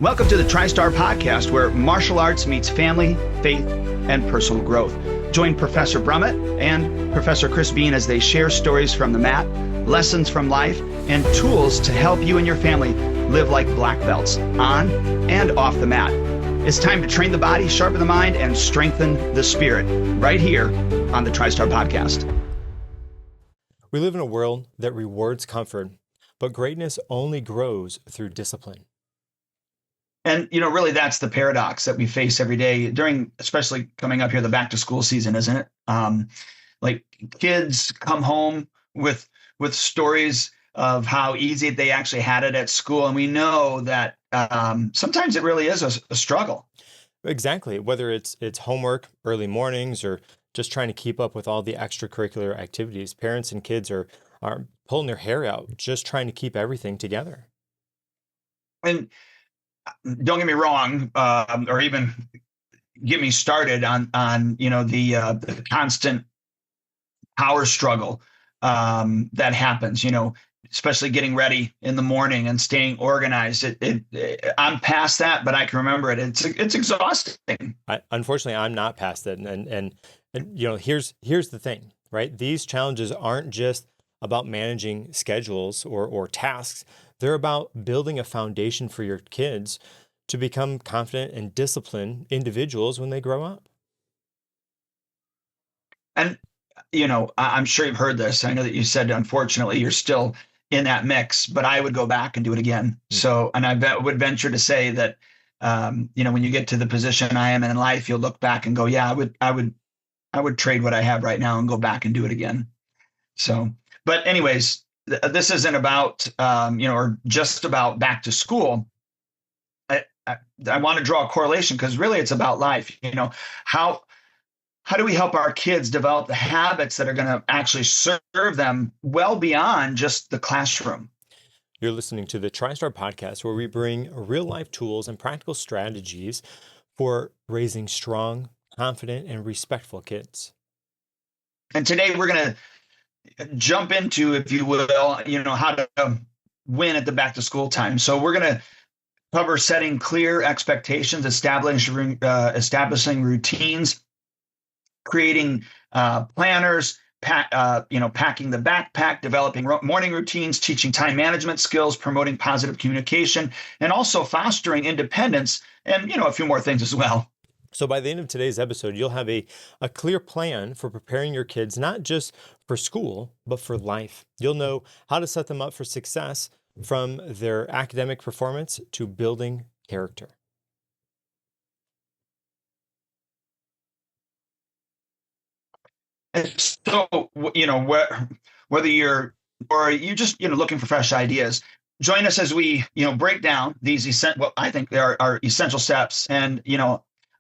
Welcome to the TriStar Podcast, where martial arts meets family, faith, and personal growth. Join Professor Brumitt and Professor Beane as they share stories from the mat, lessons from life, and tools to help you and your family live like black belts on and off the mat. It's time to train the body, sharpen the mind, and strengthen the spirit right here on the TriStar Podcast. We live in a world that rewards comfort, but greatness only grows through discipline. And, really that's the paradox that we face every day during, especially coming up here, the back to school season, isn't it? Like kids come home with stories of how easy they actually had it at school. And we know that sometimes it really is a struggle. Exactly. Whether it's homework, early mornings, or just trying to keep up with all the extracurricular activities, parents and kids are pulling their hair out, just trying to keep everything together. And don't get me wrong, or even get me started on the constant power struggle that happens. Especially getting ready in the morning and staying organized. I'm past that, but I can remember it. It's exhausting. Unfortunately, I'm not past it, and here's the thing, right? These challenges aren't just about managing schedules or tasks. They're about building a foundation for your kids to become confident and disciplined individuals when they grow up. And, I'm sure you've heard this. I know that you said, unfortunately, you're still in that mix, but I would go back and do it again. Mm-hmm. So, and I would venture to say that, when you get to the position I am in life, you'll look back and go, yeah, I would trade what I have right now and go back and do it again. So, but anyways, this isn't about, or just about back to school. I want to draw a correlation because really it's about life. How do we help our kids develop the habits that are going to actually serve them well beyond just the classroom? You're listening to the TriStar Podcast, where we bring real life tools and practical strategies for raising strong, confident, and respectful kids. And today we're going to jump into, if you will, how to win at the back to school time. So we're going to cover setting clear expectations, establishing routines, creating planners, packing the backpack, developing morning routines, teaching time management skills, promoting positive communication, and also fostering independence, and a few more things as well. So by the end of today's episode, you'll have a clear plan for preparing your kids, not just for school, but for life. You'll know how to set them up for success, from their academic performance to building character. So, whether you're just looking for fresh ideas, join us as we break down these I think they are essential steps, and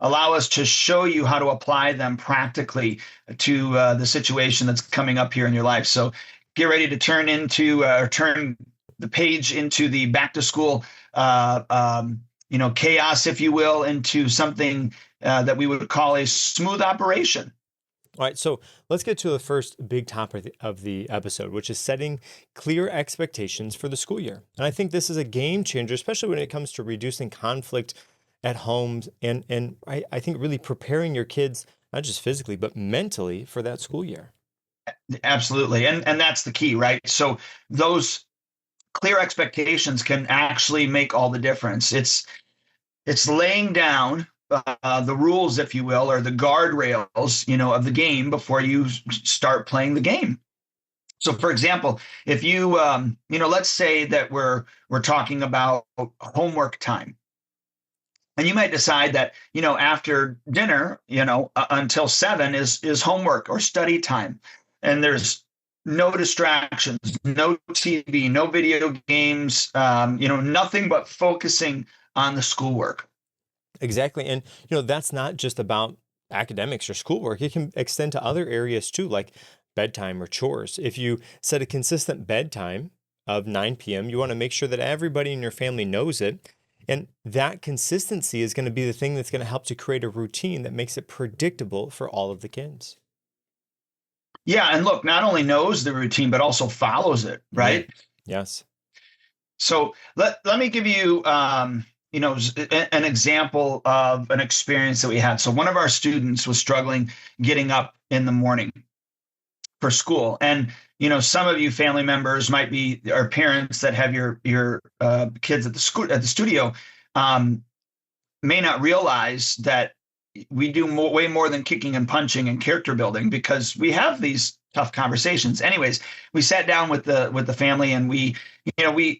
allow us to show you how to apply them practically to the situation that's coming up here in your life. So get ready to turn the page into the back to school, chaos, if you will, into something that we would call a smooth operation. All right, so let's get to the first big topic of the episode, which is setting clear expectations for the school year. And I think this is a game changer, especially when it comes to reducing conflict at homes, and I think really preparing your kids, not just physically, but mentally, for that school year. Absolutely. And that's the key, right? So those clear expectations can actually make all the difference. It's laying down the rules, if you will, or the guardrails, of the game before you start playing the game. So, for example, if you, let's say that we're talking about homework time. And you might decide that, after dinner, until 7 is homework or study time. And there's no distractions, no TV, no video games, nothing but focusing on the schoolwork. Exactly. And, that's not just about academics or schoolwork. It can extend to other areas too, like bedtime or chores. If you set a consistent bedtime of 9 p.m., you want to make sure that everybody in your family knows it. And that consistency is going to be the thing that's going to help to create a routine that makes it predictable for all of the kids. Yeah. And look, not only knows the routine, but also follows it, right? Yes. So let me give you an example of an experience that we had. So one of our students was struggling getting up in the morning for school. And, some of you family members might be, or parents that have your kids at the studio, may not realize that we do way more than kicking and punching and character building, because we have these tough conversations. Anyways, we sat down with the family, and we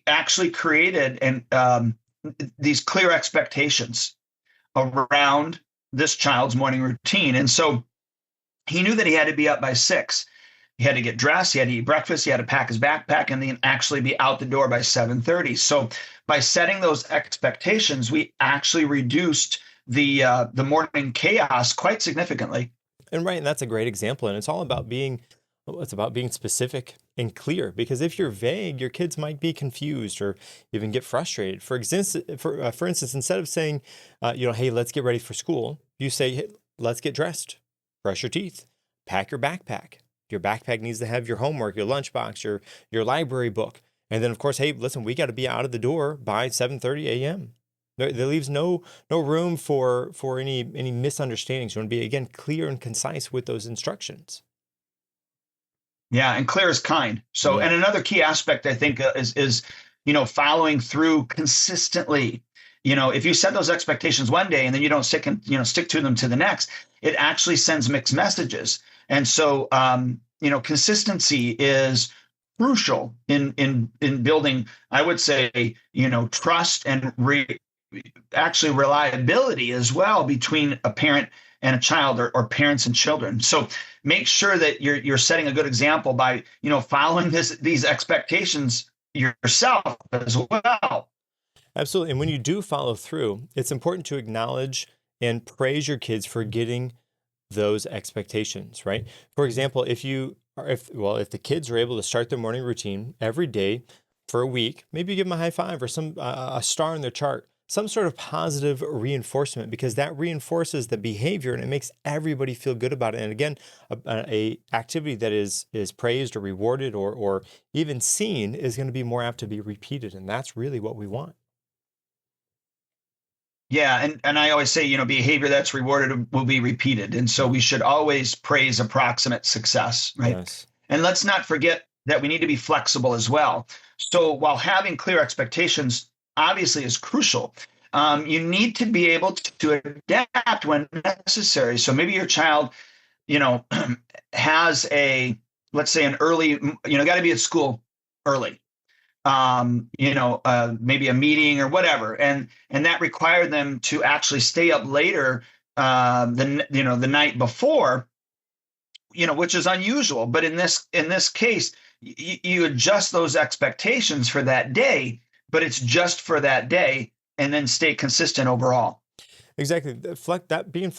actually created these clear expectations around this child's morning routine. And so he knew that he had to be up by 6. He had to get dressed, he had to eat breakfast, he had to pack his backpack, and then actually be out the door by 7:30. So by setting those expectations, we actually reduced the morning chaos quite significantly. And that's a great example. And it's about being specific and clear, because if you're vague, your kids might be confused or even get frustrated. For instance, instead of saying, hey, let's get ready for school, you say, hey, let's get dressed, brush your teeth, pack your backpack. Your backpack needs to have your homework, your lunchbox, your library book. And then, of course, hey, listen, we got to be out of the door by 7:30 a.m. There leaves no room for any misunderstandings. You want to be, again, clear and concise with those instructions. Yeah, and clear is kind. So, and another key aspect, I think, is following through consistently. If you set those expectations one day and then you don't stick to them to the next, it actually sends mixed messages. And so, consistency is crucial in building, I would say, trust and actually reliability as well between a parent and a child, or parents and children. So make sure that you're setting a good example by, following these expectations yourself as well. Absolutely. And when you do follow through, it's important to acknowledge and praise your kids for getting those expectations, right? For example, if the kids are able to start their morning routine every day for a week, maybe you give them a high five or a star in their chart, some sort of positive reinforcement, because that reinforces the behavior and it makes everybody feel good about it. And again, a activity that is praised or rewarded or even seen is going to be more apt to be repeated. And that's really what we want. Yeah, and I always say, behavior that's rewarded will be repeated. And so we should always praise approximate success, right? Yes. And let's not forget that we need to be flexible as well. So while having clear expectations obviously is crucial, you need to be able to adapt when necessary. So maybe your child, has let's say an early, got to be at school early. Maybe a meeting or whatever, and that required them to actually stay up later the night before, which is unusual. But in this case, you adjust those expectations for that day, but it's just for that day, and then stay consistent overall. Exactly. That being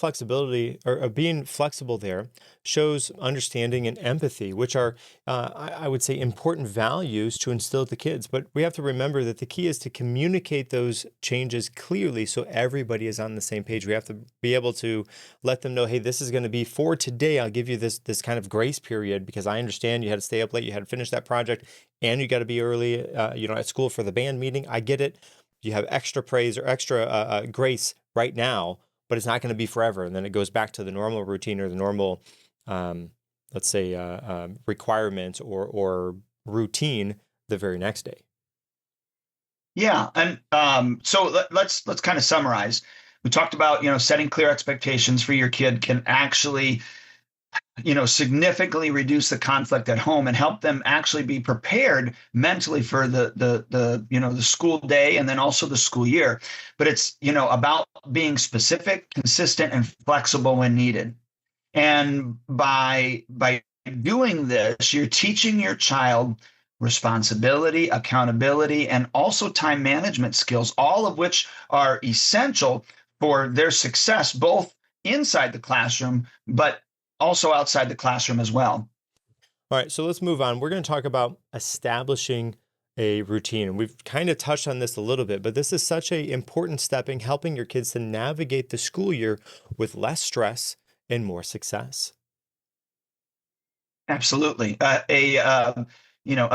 being flexible there shows understanding and empathy, which are, I would say, important values to instill with the kids. But we have to remember that the key is to communicate those changes clearly so everybody is on the same page. We have to be able to let them know, hey, this is going to be for today. I'll give you this kind of grace period, because I understand you had to stay up late, you had to finish that project, and you got to be early, at school for the band meeting. I get it. You have extra praise or extra grace right now, but it's not going to be forever. And then it goes back to the normal routine or the normal, let's say, requirements or routine the very next day. Yeah, and so let's kind of summarize. We talked about setting clear expectations for your kid can actually significantly reduce the conflict at home and help them actually be prepared mentally for the school day and then also the school year. But it's, about being specific, consistent, and flexible when needed. And by doing this, you're teaching your child responsibility, accountability, and also time management skills, all of which are essential for their success, both inside the classroom, but also outside the classroom as well. All right, so let's move on. We're going to talk about establishing a routine. And we've kind of touched on this a little bit, but this is such an important step in helping your kids to navigate the school year with less stress and more success. Absolutely. A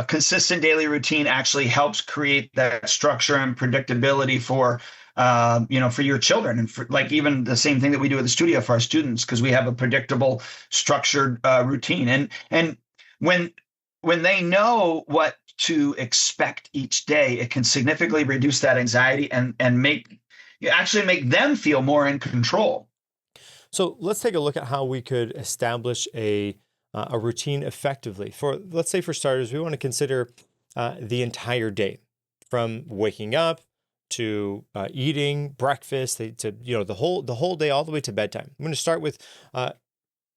consistent daily routine actually helps create that structure and predictability for for your children, and for like even the same thing that we do at the studio for our students, because we have a predictable, structured routine. And when when they know what to expect each day, it can significantly reduce that anxiety and actually make them feel more in control. So let's take a look at how we could establish a routine effectively. For let's say for starters, we want to consider the entire day, from waking up to eating breakfast to the whole day all the way to bedtime. I'm going to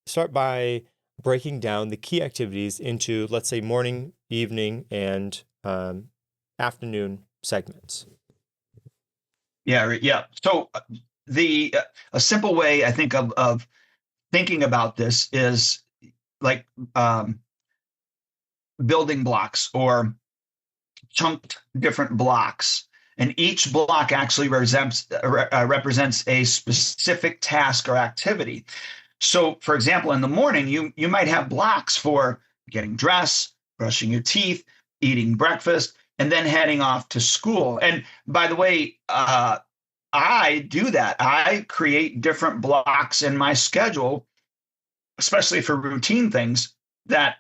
start by breaking down the key activities into, let's say, morning, evening, and afternoon segments. Yeah, yeah. So the a simple way I think of thinking about this is like building blocks, or chunked different blocks. And each block actually represents a specific task or activity. So, for example, in the morning, you might have blocks for getting dressed, brushing your teeth, eating breakfast, and then heading off to school. And by the way, I do that. I create different blocks in my schedule, especially for routine things that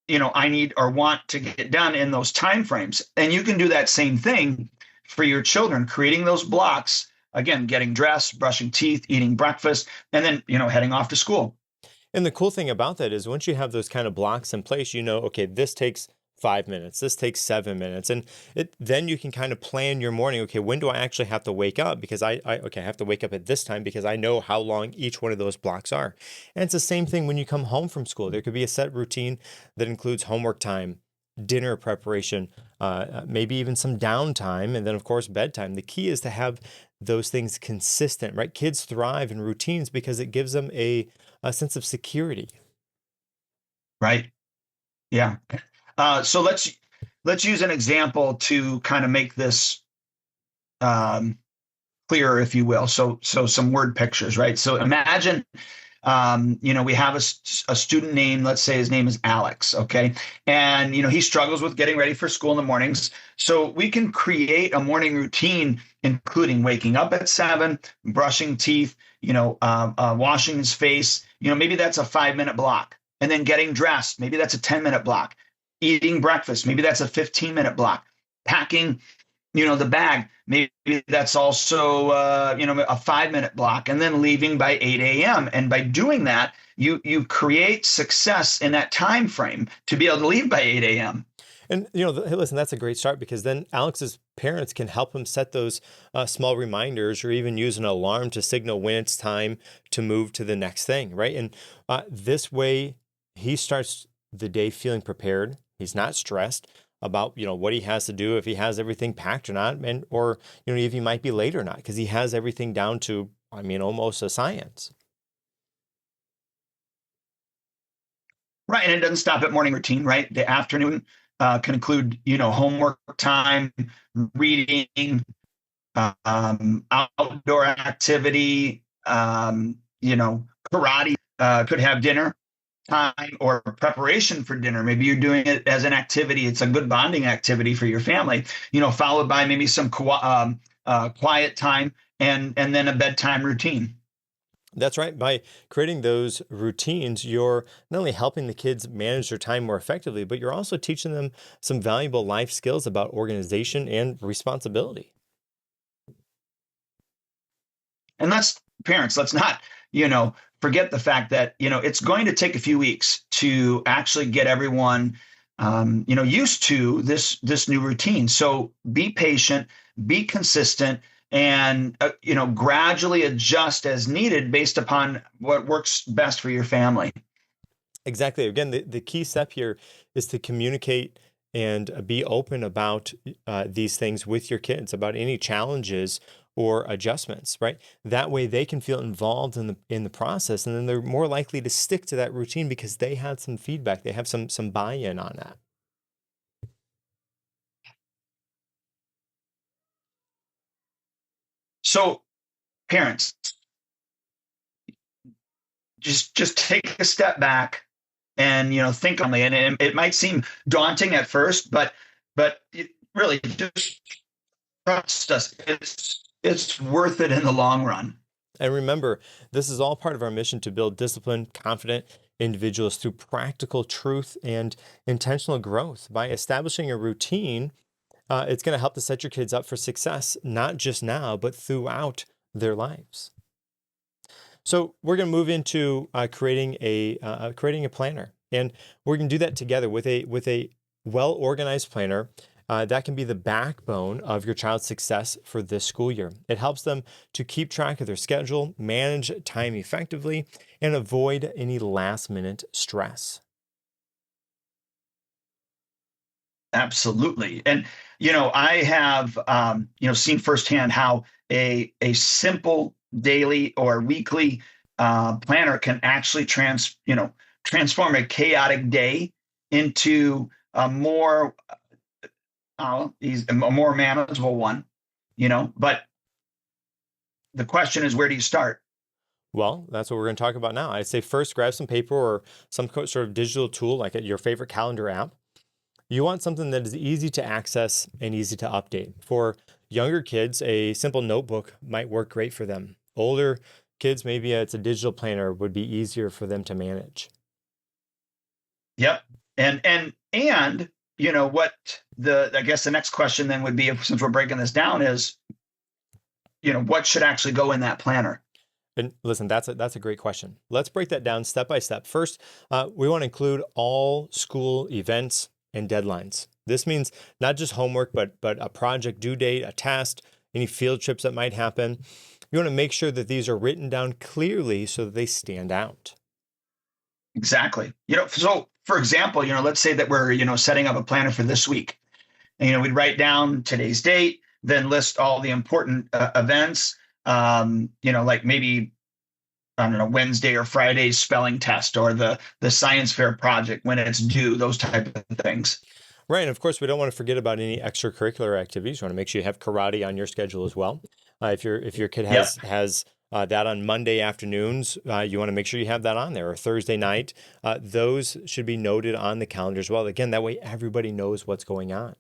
I need or want to get done in those time frames. And you can do that same thing for your children, creating those blocks, again, getting dressed, brushing teeth, eating breakfast, and then heading off to school. And the cool thing about that is once you have those kind of blocks in place, okay, this takes 5 minutes, this takes 7 minutes. And then you can kind of plan your morning. Okay, when do I actually have to wake up? Because I have to wake up at this time because I know how long each one of those blocks are. And it's the same thing when you come home from school. There could be a set routine that includes homework time, dinner preparation, maybe even some downtime, and then of course bedtime. The key is to have those things consistent, right? Kids thrive in routines because it gives them a sense of security. Right. Yeah. So let's use an example to kind of make this clearer, if you will. So some word pictures, right? So imagine, we have a student name. Let's say his name is Alex. Okay, and he struggles with getting ready for school in the mornings. So we can create a morning routine, including waking up at 7, brushing teeth, washing his face. Maybe that's a 5-minute block, and then getting dressed. Maybe that's a 10-minute block. Eating breakfast, maybe that's a 15-minute block. Packing, the bag, maybe that's also a 5-minute block, and then leaving by 8 a.m. And by doing that, you create success in that time frame to be able to leave by 8 a.m. And hey, listen, that's a great start, because then Alex's parents can help him set those small reminders, or even use an alarm to signal when it's time to move to the next thing, right? And this way, he starts the day feeling prepared. He's not stressed about, what he has to do, if he has everything packed or not, or if he might be late or not, because he has everything down to, almost a science. Right. And it doesn't stop at morning routine, right? The afternoon can include, homework time, reading, outdoor activity, karate, could have dinner time or preparation for dinner. Maybe you're doing it as an activity. It's a good bonding activity for your family, followed by maybe some quiet time and then a bedtime routine. That's right. By creating those routines, you're not only helping the kids manage their time more effectively, but you're also teaching them some valuable life skills about organization and responsibility. And parents, let's not, forget the fact that, it's going to take a few weeks to actually get everyone, used to this new routine. So be patient, be consistent, and, gradually adjust as needed based upon what works best for your family. Exactly. Again, the key step here is to communicate and be open about these things with your kids, about any challenges or adjustments, right? That way they can feel involved in the process, and then they're more likely to stick to that routine because they had some feedback, they have some buy-in on that. So parents, just take a step back and think on it. And it might seem daunting at first, but really just trust us. it's worth it in the long run. And remember, this is all part of our mission to build disciplined, confident individuals through practical truth and intentional growth. By establishing a routine, it's going to help to set your kids up for success, not just now, but throughout their lives. So we're going to move into creating a planner, and we're going to do that together with a well-organized planner. That can be the backbone of your child's success for this school year. It helps them to keep track of their schedule, manage time effectively, and avoid any last-minute stress. Absolutely. And, I have, seen firsthand how a simple daily or weekly planner can actually transform a chaotic day into a more manageable one, but the question is, where do you start? Well, that's what we're going to talk about now. I'd say first grab some paper or some sort of digital tool like your favorite calendar app. You want something that is easy to access and easy to update. For younger kids, a simple notebook might work great for them. Older kids, maybe it's a digital planner would be easier for them to manage. Yep. And what I guess the next question then would be, since we're breaking this down, is, what should actually go in that planner? And listen, that's a great question. Let's break that down step by step. First, we want to include all school events and deadlines. This means not just homework, but a project due date, a test, any field trips that might happen. You want to make sure that these are written down clearly so that they stand out. Exactly. So for example, let's say that we're, setting up a planner for this week. And, we'd write down today's date, then list all the important events, like maybe, I don't know, Wednesday or Friday's spelling test or the science fair project when it's due, those type of things. Right. And of course, we don't want to forget about any extracurricular activities. You want to make sure you have karate on your schedule as well. If your kid has that on Monday afternoons, you want to make sure you have that on there, or Thursday night. Those should be noted on the calendar as well. Again, that way everybody knows what's going on.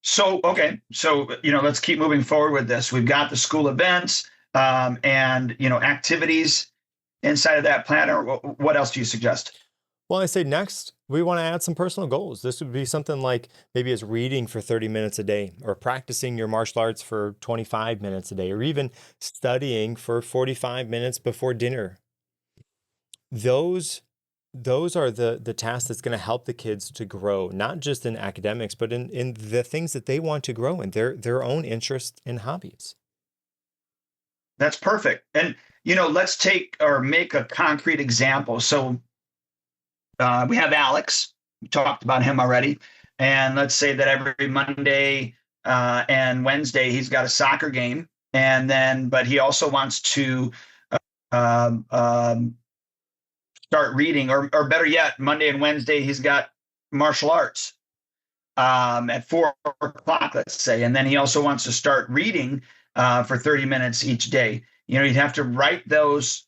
So, okay. So, let's keep moving forward with this. We've got the school events and, activities inside of that planner. What else do you suggest? Well, I say next, we want to add some personal goals. This would be something like maybe it's reading for 30 minutes a day, or practicing your martial arts for 25 minutes a day, or even studying for 45 minutes before dinner. Those are the tasks that's going to help the kids to grow, not just in academics, but in the things that they want to grow in, their own interests and hobbies. That's perfect. And, let's take or make a concrete example. So we have Alex. We talked about him already. And let's say that every Monday and Wednesday, he's got a soccer game. But he also wants to start reading, or better yet, Monday and Wednesday, he's got martial arts at 4:00, let's say. And then he also wants to start reading for 30 minutes each day. You'd have to write those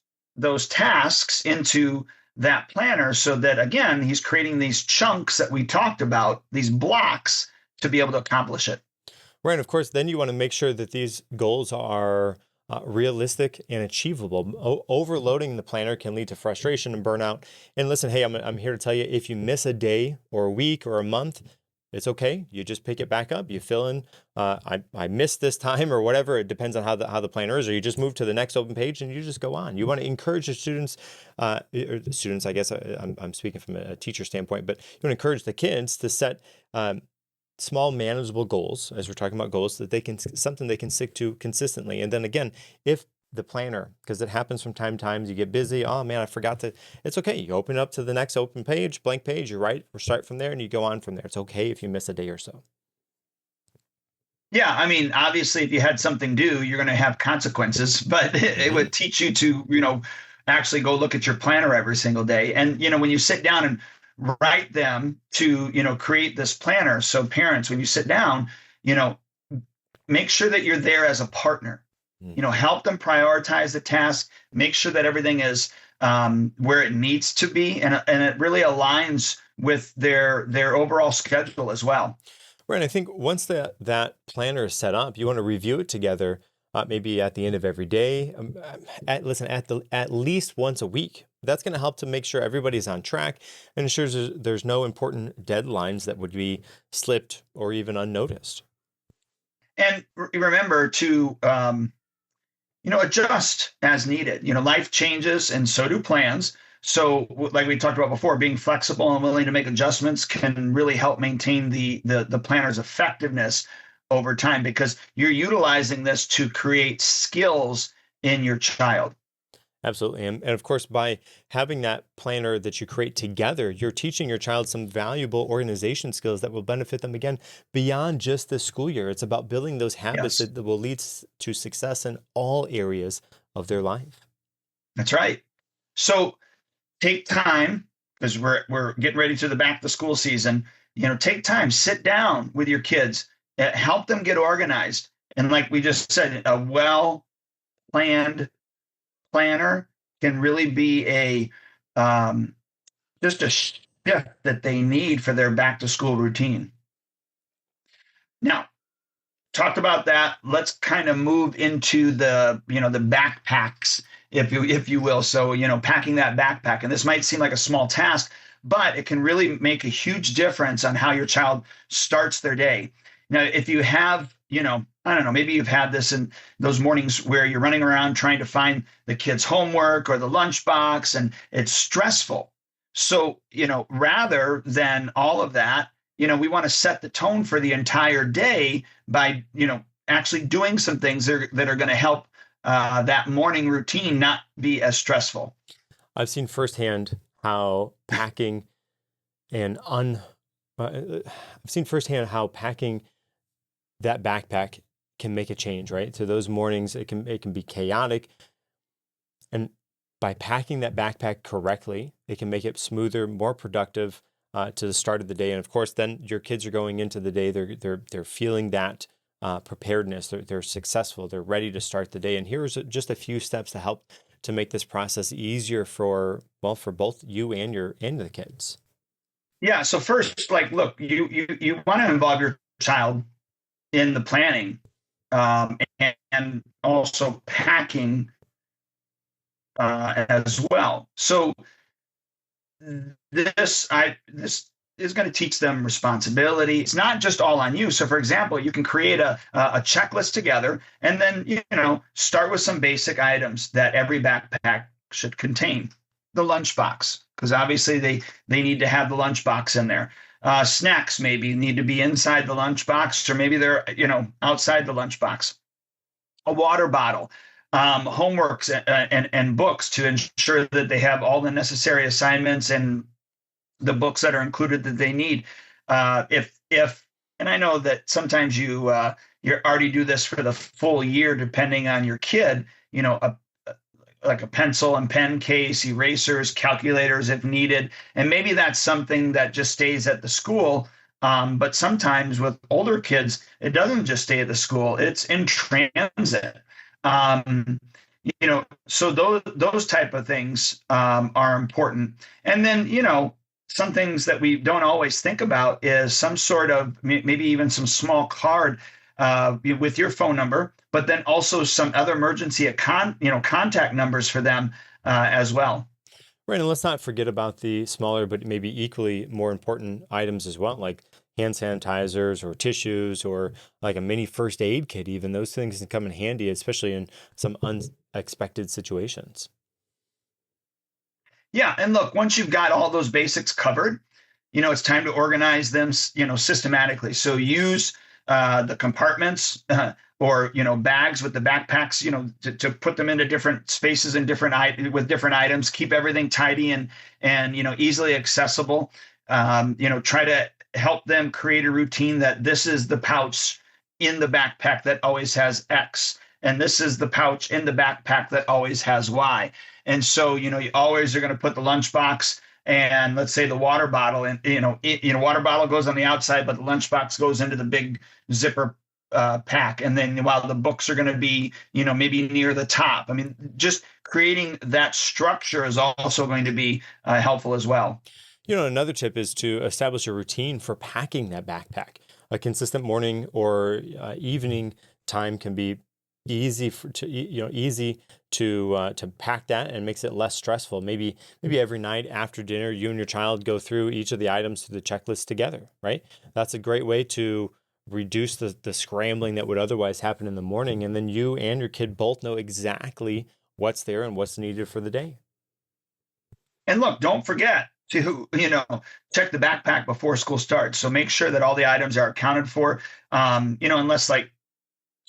tasks into that planner so that, again, he's creating these chunks that we talked about, these blocks, to be able to accomplish it. Right. And of course, then you want to make sure that these goals are realistic and achievable. Overloading the planner can lead to frustration and burnout. And listen, hey, I'm here to tell you, if you miss a day or a week or a month, it's okay. You just pick it back up. You fill in, I missed this time or whatever. It depends on how the planner is, or you just move to the next open page and you just go on. You want to encourage the students, I guess I'm speaking from a teacher standpoint, but you want to encourage the kids to set small manageable goals, as we're talking about goals, that something they can stick to consistently. And then again, if the planner, because it happens from time to time, you get busy. Oh man, I forgot to. It's okay. You open up to the next open page, blank page. You write or start from there, and you go on from there. It's okay if you miss a day or so. Yeah, I mean, obviously, if you had something due, you're going to have consequences. But it would teach you to, actually go look at your planner every single day. And when you sit down and write them to, create this planner. So parents, when you sit down, make sure that you're there as a partner. Help them prioritize the task, make sure that everything is where it needs to be. And it really aligns with their overall schedule as well. Right. I think once that planner is set up, you want to review it together, maybe at the end of every day. At least once a week. That's going to help to make sure everybody's on track and ensures there's no important deadlines that would be slipped or even unnoticed. And remember to adjust as needed. Life changes and so do plans. So like we talked about before, being flexible and willing to make adjustments can really help maintain the planner's effectiveness over time, because you're utilizing this to create skills in your child. Absolutely. And of course, by having that planner that you create together, you're teaching your child some valuable organization skills that will benefit them again beyond just the school year. It's about building those habits Yes, that will lead to success in all areas of their life. that's right. So take time, because we're getting ready to the back to school season. Take time, sit down with your kids, help them get organized. And like we just said, a well planned planner can really be just a shift that they need for their back to school routine. Now, talked about that. Let's kind of move into the backpacks, if you will. So, packing that backpack, and this might seem like a small task, but it can really make a huge difference on how your child starts their day. Now, if you have, I don't know, maybe you've had this in those mornings where you're running around trying to find the kids' homework or the lunchbox, and it's stressful. So, rather than all of that, we want to set the tone for the entire day by, actually doing some things that are going to help that morning routine not be as stressful. I've seen firsthand how packing and I've seen firsthand how packing that backpack can make a change, right? So those mornings, it can be chaotic. And by packing that backpack correctly, it can make it smoother, more productive to the start of the day. And of course, then your kids are going into the day, they're feeling that preparedness, they're successful, they're ready to start the day. And here's just a few steps to help to make this process easier for both you and the kids. Yeah. So first, like, look, you want to involve your child in the planning, and also packing as well. So this is going to teach them responsibility. It's not just all on you. So, for example, you can create a checklist together, and then start with some basic items that every backpack should contain. The lunchbox, because obviously they need to have the lunchbox in there. Snacks maybe need to be inside the lunchbox, or maybe they're outside the lunchbox. A water bottle, homeworks and books to ensure that they have all the necessary assignments and the books that are included that they need. And I know that sometimes you already do this for the full year, depending on your kid. Like a pencil and pen case, erasers, calculators if needed. And maybe that's something that just stays at the school. But sometimes with older kids, it doesn't just stay at the school, it's in transit. So those type of things are important. And then, some things that we don't always think about is some sort of maybe even some small card with your phone number, but then also some other emergency contact numbers for them as well. Right. And let's not forget about the smaller, but maybe equally more important items as well, like hand sanitizers or tissues or like a mini first aid kit. Even those things can come in handy, especially in some unexpected situations. Yeah. And look, once you've got all those basics covered, it's time to organize them, systematically. So use the compartments or bags with the backpacks, to put them into different spaces and with different items. Keep everything tidy and easily accessible. Try to help them create a routine that this is the pouch in the backpack that always has X, and this is the pouch in the backpack that always has Y. And so you always are going to put the lunchbox and, let's say, the water bottle, and water bottle goes on the outside, but the lunchbox goes into the big zipper pack. And then while the books are going to be, maybe near the top. I mean, just creating that structure is also going to be helpful as well. Another tip is to establish a routine for packing that backpack. a consistent morning or evening time can be easy to pack that, and makes it less stressful. Maybe every night after dinner, you and your child go through each of the items to the checklist together, right? That's a great way to reduce the scrambling that would otherwise happen in the morning. And then you and your kid both know exactly what's there and what's needed for the day. And look, don't forget to, check the backpack before school starts. So make sure that all the items are accounted for. Unless like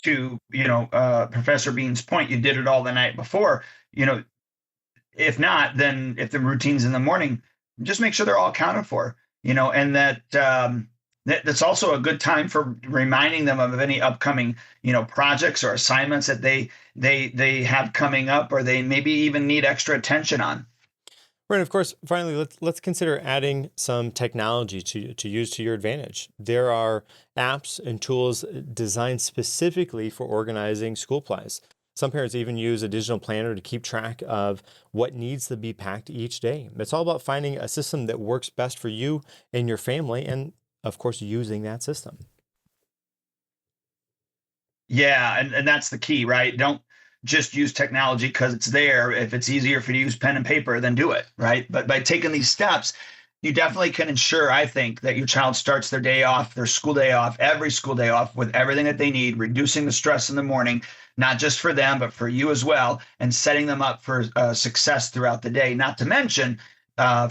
to, Professor Beane's point, you did it all the night before, if not, then if the routine's in the morning, just make sure they're all accounted for, and that's also a good time for reminding them of any upcoming, projects or assignments that they have coming up, or they maybe even need extra attention on. Right. And of course, finally, let's consider adding some technology to use to your advantage. There are apps and tools designed specifically for organizing school supplies. Some parents even use a digital planner to keep track of what needs to be packed each day. It's all about finding a system that works best for you and your family, and of course, using that system. Yeah, and that's the key, right? Don't just use technology because it's there. If it's easier for you to use pen and paper, then do it, right? But by taking these steps, you definitely can ensure, I think, that your child starts their day off, their school day off, every school day off with everything that they need, reducing the stress in the morning, not just for them, but for you as well, and setting them up for success throughout the day, not to mention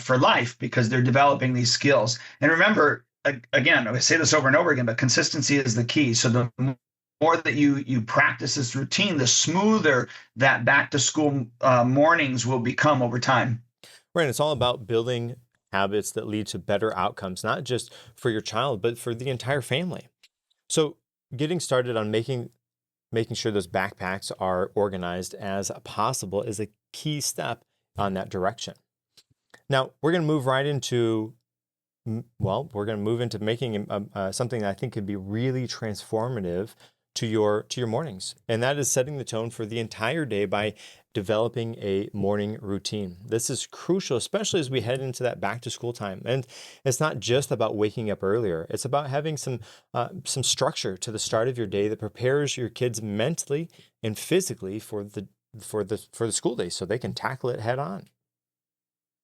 for life, because they're developing these skills. And remember, again, I say this over and over again, but consistency is the key. So the more that you practice this routine, the smoother that back to school mornings will become over time. Right. And it's all about building habits that lead to better outcomes, not just for your child, but for the entire family. So getting started on making sure those backpacks are organized as possible is a key step on that direction. Now, we're going to move right into making something that I think could be really transformative to your mornings. And that is setting the tone for the entire day by developing a morning routine. This is crucial, especially as we head into that back to school time. And it's not just about waking up earlier. It's about having some structure to the start of your day that prepares your kids mentally and physically for the school day, so they can tackle it head on.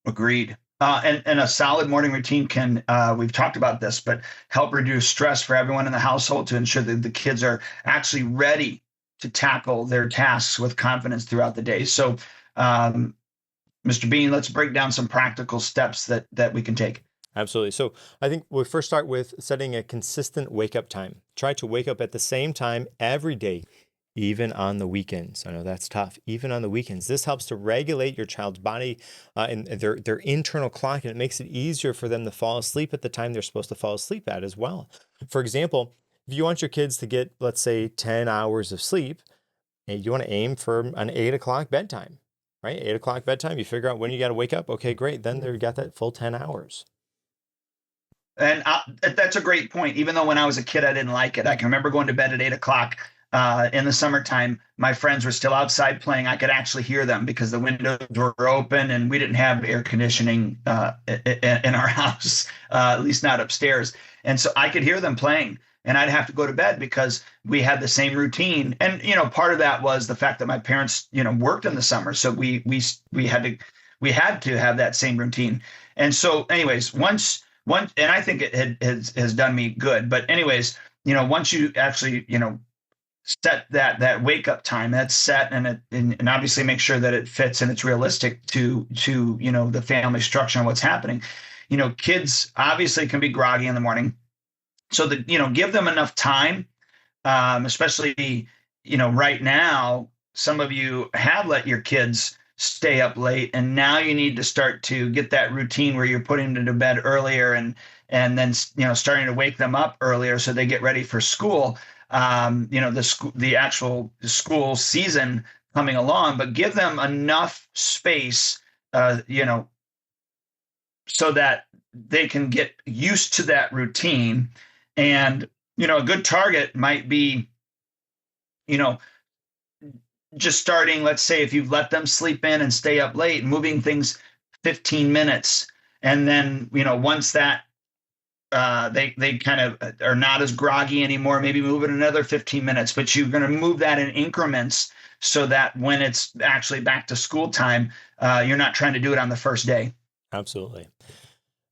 Agreed. And a solid morning routine can, we've talked about this, but help reduce stress for everyone in the household to ensure that the kids are actually ready to tackle their tasks with confidence throughout the day. So, Mr. Beane, let's break down some practical steps that we can take. Absolutely. So I think we'll first start with setting a consistent wake up time. Try to wake up at the same time every day, even on the weekends. I know that's tough. Even on the weekends, this helps to regulate your child's body and their internal clock, and it makes it easier for them to fall asleep at the time they're supposed to fall asleep at as well. For example, if you want your kids to get, let's say, 10 hours of sleep, and you want to aim for an 8 o'clock bedtime, right? 8 o'clock bedtime, you figure out when you got to wake up. Okay, great. Then they've got that full 10 hours. And that's a great point. Even though when I was a kid, I didn't like it. I can remember going to bed at 8 o'clock. In the summertime, my friends were still outside playing. I could actually hear them because the windows were open and we didn't have air conditioning in our house, at least not upstairs. And so I could hear them playing, and I'd have to go to bed because we had the same routine. And, part of that was the fact that my parents, worked in the summer. So we had to have that same routine. And so anyways, once, and I think it has done me good, but anyways, once you actually, set that wake up time, that's set, and obviously make sure that it fits and it's realistic to the family structure and what's happening. Kids obviously can be groggy in the morning, so that give them enough time, especially right now some of you have let your kids stay up late, and now you need to start to get that routine where you're putting them to bed earlier and then starting to wake them up earlier so they get ready for school. The actual school season coming along, but give them enough space, so that they can get used to that routine. And, a good target might be, just starting, let's say, if you've let them sleep in and stay up late, moving things 15 minutes. And then, once that they kind of are not as groggy anymore. Maybe move it another 15 minutes, but you're going to move that in increments so that when it's actually back to school time, you're not trying to do it on the first day. Absolutely.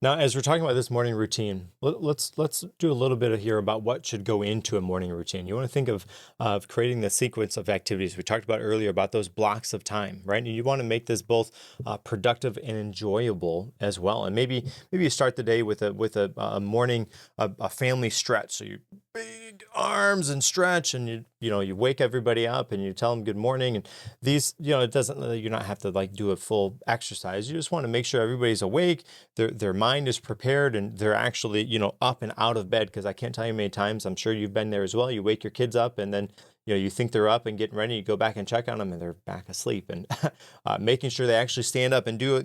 Now, as we're talking about this morning routine, let's do a little bit here about what should go into a morning routine. You want to think of creating the sequence of activities we talked about earlier about those blocks of time, right? And you want to make this both productive and enjoyable as well. And maybe you start the day with a morning a family stretch. So you big arms and stretch, and you wake everybody up and you tell them good morning. And these, it doesn't, you not have to like do a full exercise. You just want to make sure everybody's awake, their mind is prepared, and they're actually, up and out of bed. Because I can't tell you how many times, I'm sure you've been there as well. You wake your kids up and then you think they're up and getting ready, you go back and check on them and they're back asleep. And making sure they actually stand up and do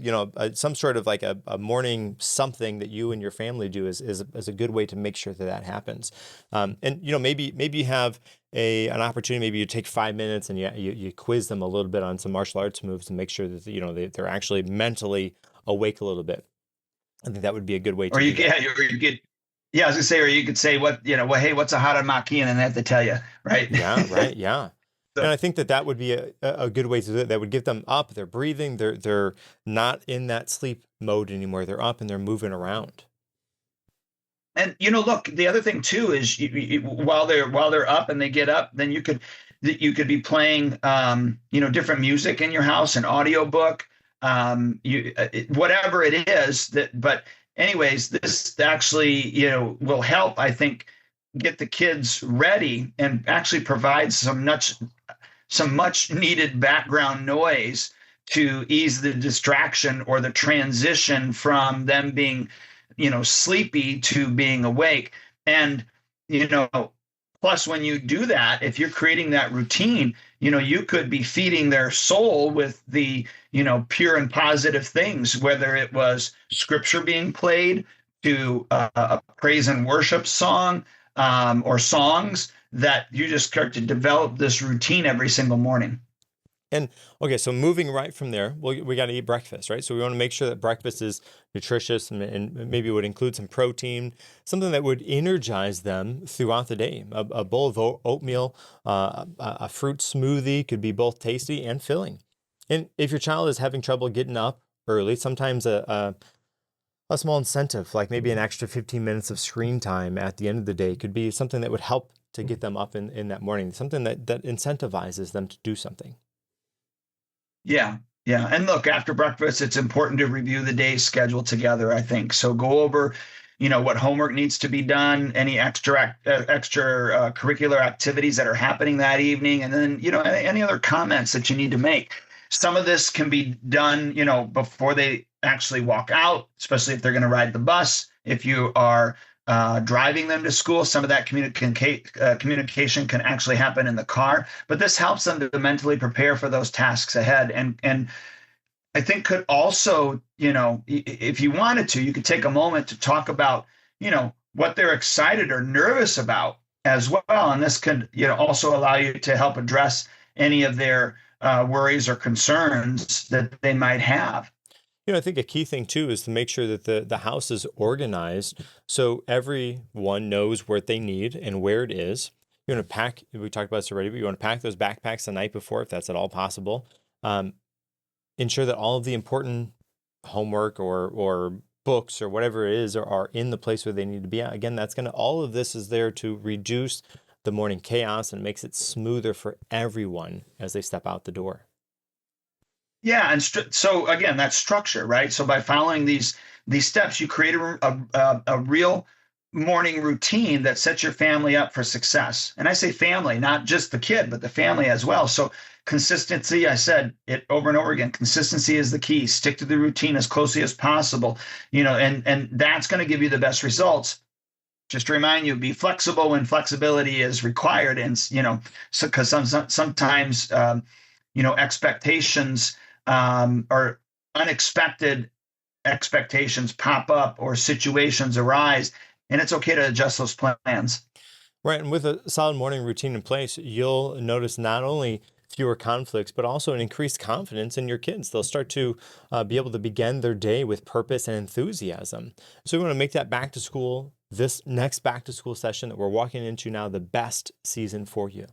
some sort of like a morning something that you and your family do is a good way to make sure that happens. And maybe you have an opportunity, maybe you take 5 minutes and you quiz them a little bit on some martial arts moves to make sure that they're actually mentally awake a little bit. I think that would be a good way to I was gonna say, or you could say hey, what's a haramaki, and then they have to tell you, right? Yeah, right, yeah. So, and I think that would be a good way to do it. That would get them up, they're breathing, they're not in that sleep mode anymore. They're up and they're moving around. And look, the other thing too is while they're up and they get up, then you could be playing different music in your house, an audiobook, whatever it is but anyways, this actually, will help, I think, get the kids ready and actually provide some much needed background noise to ease the distraction or the transition from them being, sleepy to being awake. And, plus when you do that, if you're creating that routine, you could be feeding their soul with the, pure and positive things, whether it was scripture being played to a praise and worship song or songs, that you just start to develop this routine every single morning. And okay, so moving right from there, we got to eat breakfast, right? So we want to make sure that breakfast is nutritious and maybe would include some protein, something that would energize them throughout the day. A bowl of oatmeal, a fruit smoothie could be both tasty and filling. And if your child is having trouble getting up early, sometimes a small incentive, like maybe an extra 15 minutes of screen time at the end of the day, could be something that would help to get them up in that morning, something that incentivizes them to do something. Yeah. And look, after breakfast, it's important to review the day's schedule together, I think. So go over, what homework needs to be done, any extra curricular activities that are happening that evening, and then, any other comments that you need to make. Some of this can be done, before they actually walk out, especially if they're going to ride the bus. If you are driving them to school, some of that communication can actually happen in the car. But this helps them to mentally prepare for those tasks ahead. And I think could also, if you wanted to, you could take a moment to talk about, what they're excited or nervous about as well. And this could, also allow you to help address any of their worries or concerns that they might have. I think a key thing too is to make sure that the house is organized so everyone knows what they need and where it is. You want to pack, we talked about this already, but you want to pack those backpacks the night before if that's at all possible. Ensure that all of the important homework or books or whatever it is are in the place where they need to be at. Again, all of this is there to reduce the morning chaos and makes it smoother for everyone as they step out the door. Yeah, and so again, that's structure, right? So by following these steps, you create a real morning routine that sets your family up for success. And I say family, not just the kid, but the family as well. So consistency, I said it over and over again, consistency is the key. Stick to the routine as closely as possible, and that's going to give you the best results. Just to remind you, be flexible when flexibility is required. And, so because sometimes, expectations or unexpected expectations pop up or situations arise, and it's okay to adjust those plans. Right. And with a solid morning routine in place, you'll notice not only fewer conflicts, but also an increased confidence in your kids. They'll start to be able to begin their day with purpose and enthusiasm. So we want to make that back to school, this next back to school session that we're walking into now, the best season for you.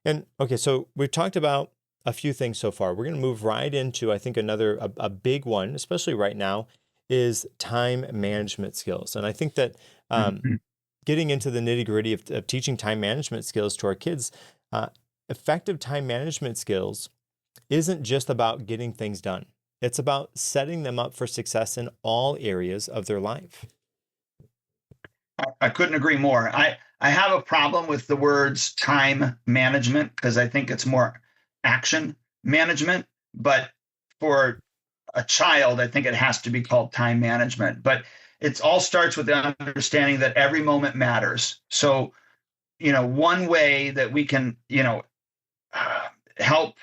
And okay, so we've talked about a few things so far. We're going to move right into, I think, a big one, especially right now, is time management skills. And I think that getting into the nitty gritty of teaching time management skills to our kids, effective time management skills isn't just about getting things done. It's about setting them up for success in all areas of their life. I couldn't agree more. I have a problem with the words time management because I think it's more action management. But for a child, I think it has to be called time management. But it all starts with the understanding that every moment matters. So, one way that we can, help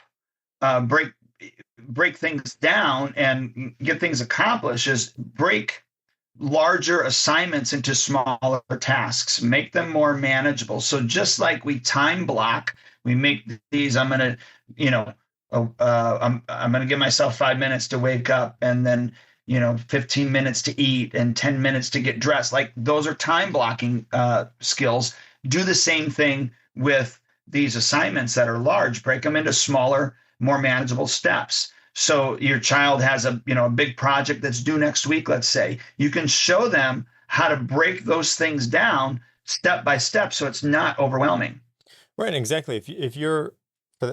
break things down and get things accomplished is break larger assignments into smaller tasks, make them more manageable. So just like we time block, we make these, I'm going to give myself 5 minutes to wake up and then, 15 minutes to eat and 10 minutes to get dressed. Like those are time blocking skills. Do the same thing with these assignments that are large, break them into smaller, more manageable steps. So your child has a big project that's due next week, let's say. You can show them how to break those things down step by step so it's not overwhelming. Right, exactly. If you're,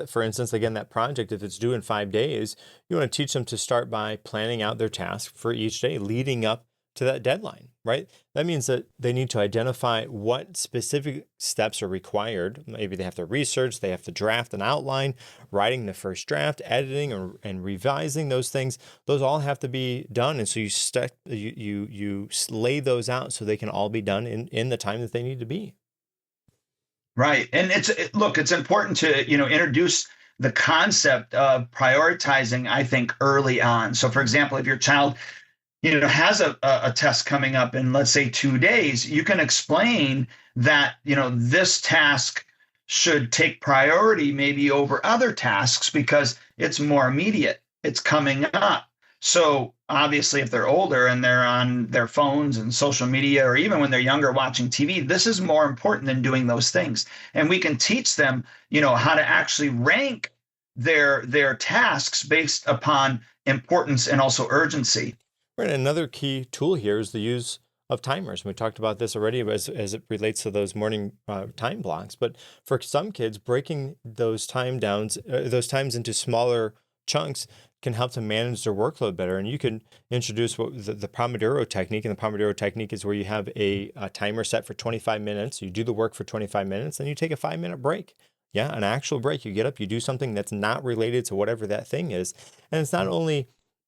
for instance, again, that project, if it's due in 5 days, you want to teach them to start by planning out their task for each day leading up to that deadline, right? That means that they need to identify what specific steps are required. Maybe they have to research, they have to draft an outline, writing the first draft, editing and revising those things. Those all have to be done. And so you lay those out so they can all be done in the time that they need to be. Right. And it's important to, introduce the concept of prioritizing, I think, early on. So for example, if your child has a test coming up in, let's say, 2 days, you can explain that, this task should take priority maybe over other tasks because it's more immediate. It's coming up. So obviously, if they're older and they're on their phones and social media, or even when they're younger watching TV, this is more important than doing those things. And we can teach them, how to actually rank their tasks based upon importance and also urgency. Right. Another key tool here is the use of timers. We talked about this already as it relates to those morning time blocks. But for some kids, breaking those times into smaller chunks can help to manage their workload better. And you can introduce the Pomodoro technique. And the Pomodoro technique is where you have a timer set for 25 minutes. You do the work for 25 minutes, and you take a 5-minute break. Yeah, an actual break. You get up, you do something that's not related to whatever that thing is. And it's not only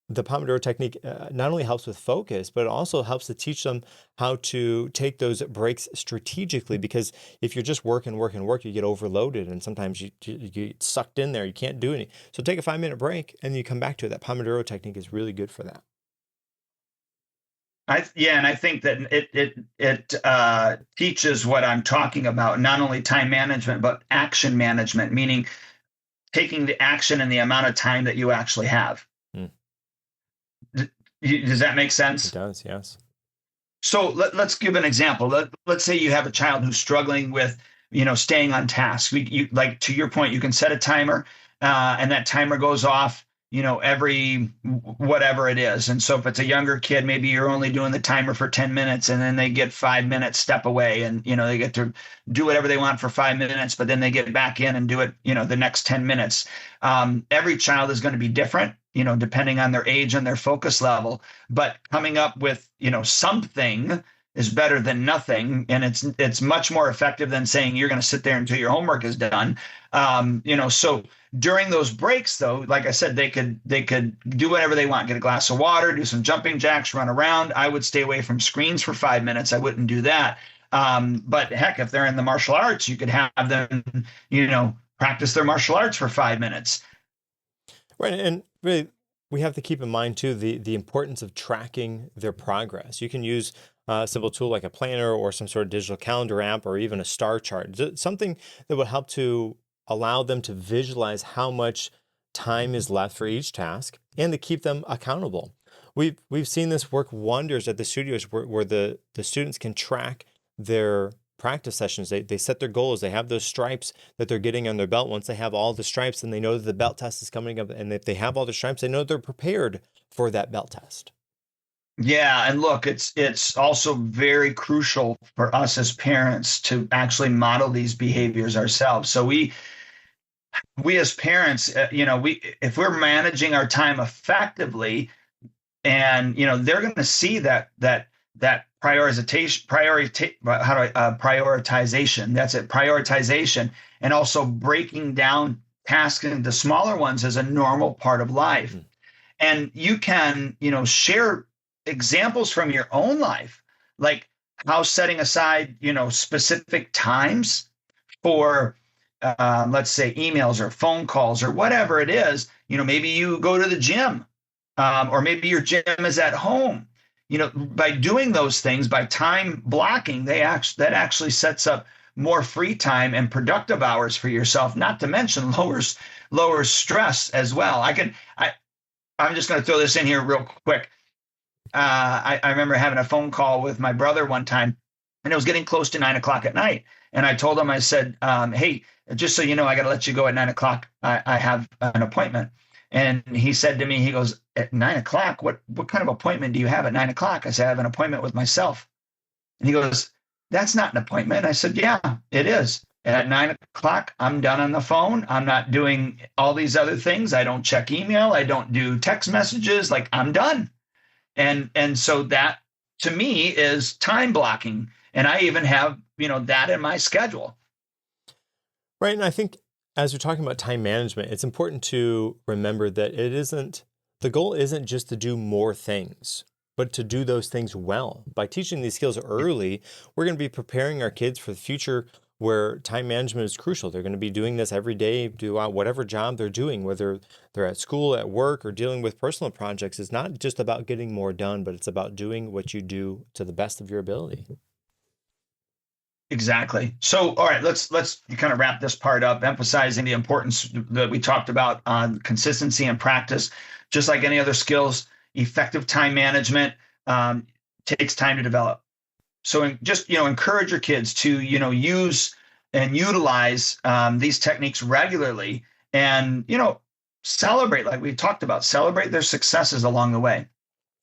the Pomodoro technique not only helps with focus, but it also helps to teach them how to take those breaks strategically. Because if you're just work, you get overloaded, and sometimes you get sucked in there. You can't do anything. So take a 5-minute break, and then you come back to it. That Pomodoro technique is really good for that. And I think that it teaches what I'm talking about, not only time management, but action management, meaning taking the action in the amount of time that you actually have. Does that make sense? It does, yes. So let's give an example. Let's say you have a child who's struggling with, staying on task. Like to your point, you can set a timer, and that timer goes off, every whatever it is. And so if it's a younger kid, maybe you're only doing the timer for 10 minutes, and then they get 5 minutes step away, and they get to do whatever they want for 5 minutes, but then they get back in and do it, the next 10 minutes. Every child is going to be different, depending on their age and their focus level. But coming up with, something is better than nothing. And it's much more effective than saying you're going to sit there until your homework is done. So during those breaks, though, like I said, they could do whatever they want, get a glass of water, do some jumping jacks, run around. I would stay away from screens for 5 minutes. I wouldn't do that. But heck, if they're in the martial arts, you could have them, practice their martial arts for 5 minutes. Right. And really, we have to keep in mind, too, the importance of tracking their progress. You can use a simple tool like a planner or some sort of digital calendar app, or even a star chart, something that would help to allow them to visualize how much time is left for each task and to keep them accountable. We've seen this work wonders at the studios where the students can track their practice sessions. They set their goals. They have those stripes that they're getting on their belt. Once they have all the stripes, then they know that the belt test is coming up. And if they have all the stripes, they know they're prepared for that belt test. Yeah, and look, it's also very crucial for us as parents to actually model these behaviors ourselves. So we as parents, if we're managing our time effectively, and they're going to see that prioritization. That's it, prioritization, and also breaking down tasks into smaller ones as a normal part of life. Mm-hmm. And you can, share examples from your own life, like how setting aside, specific times for, let's say, emails or phone calls or whatever it is. Maybe you go to the gym, or maybe your gym is at home. By doing those things, by time blocking, that actually sets up more free time and productive hours for yourself. Not to mention lowers stress as well. I'm just going to throw this in here real quick. I remember having a phone call with my brother one time, and it was getting close to 9:00 at night. And I told him, I said, hey, just so you know, I got to let you go at 9:00. I have an appointment. And he said to me, he goes, at 9:00, what kind of appointment do you have at 9:00? I said, I have an appointment with myself. And he goes, that's not an appointment. I said, yeah, it is. At 9:00, I'm done on the phone. I'm not doing all these other things. I don't check email. I don't do text messages. Like, I'm done. And so that to me is time blocking. And I even have, that in my schedule. Right. And I think as we're talking about time management, it's important to remember that the goal isn't just to do more things, but to do those things well. By teaching these skills early, we're going to be preparing our kids for the future where time management is crucial. They're going to be doing this every day, whatever job they're doing, whether they're at school, at work, or dealing with personal projects. It's not just about getting more done, but it's about doing what you do to the best of your ability. Exactly. So, all right, let's kind of wrap this part up, emphasizing the importance that we talked about on consistency and practice. Just like any other skills, effective time management takes time to develop. So just, encourage your kids to, use and utilize these techniques regularly and, celebrate, like we talked about, celebrate their successes along the way.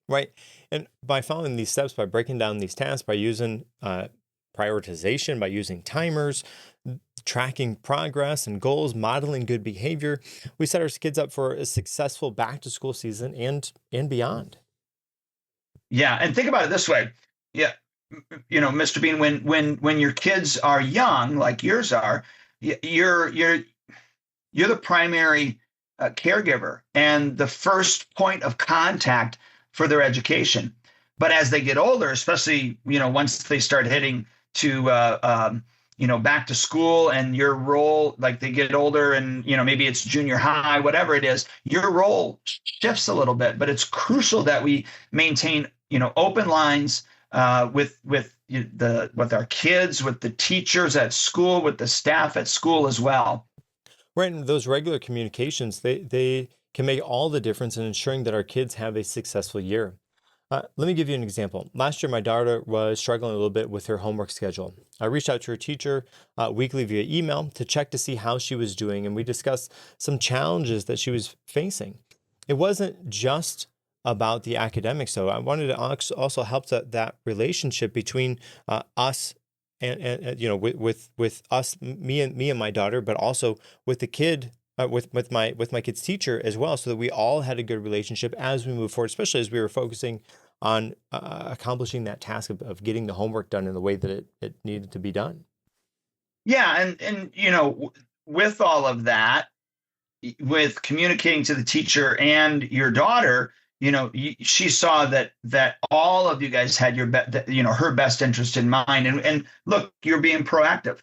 Right. And by following these steps, by breaking down these tasks, by using prioritization, by using timers, tracking progress and goals, modeling good behavior, we set our kids up for a successful back to school season and beyond. Yeah. And think about it this way. Yeah. Mr. Beane, when your kids are young, like yours are, you're the primary caregiver and the first point of contact for their education. But as they get older, especially, once they start heading to, back to school, and your role, like they get older and, maybe it's junior high, whatever it is, your role shifts a little bit. But it's crucial that we maintain, open lines with our kids, with the teachers at school, with the staff at school as well. Right. And those regular communications, they can make all the difference in ensuring that our kids have a successful year. Let me give you an example. Last year, my daughter was struggling a little bit with her homework schedule. I reached out to her teacher weekly via email to check to see how she was doing, and we discussed some challenges that she was facing. It wasn't just about the academics, though. I wanted to also help that relationship between us and with us, me and my daughter, but also with the kid. With my kid's teacher as well, so that we all had a good relationship as we move forward, especially as we were focusing on accomplishing that task of getting the homework done in the way that it needed to be done. Yeah, and with all of that, with communicating to the teacher and your daughter, she saw that all of you guys had her best interest in mind, and look, you're being proactive.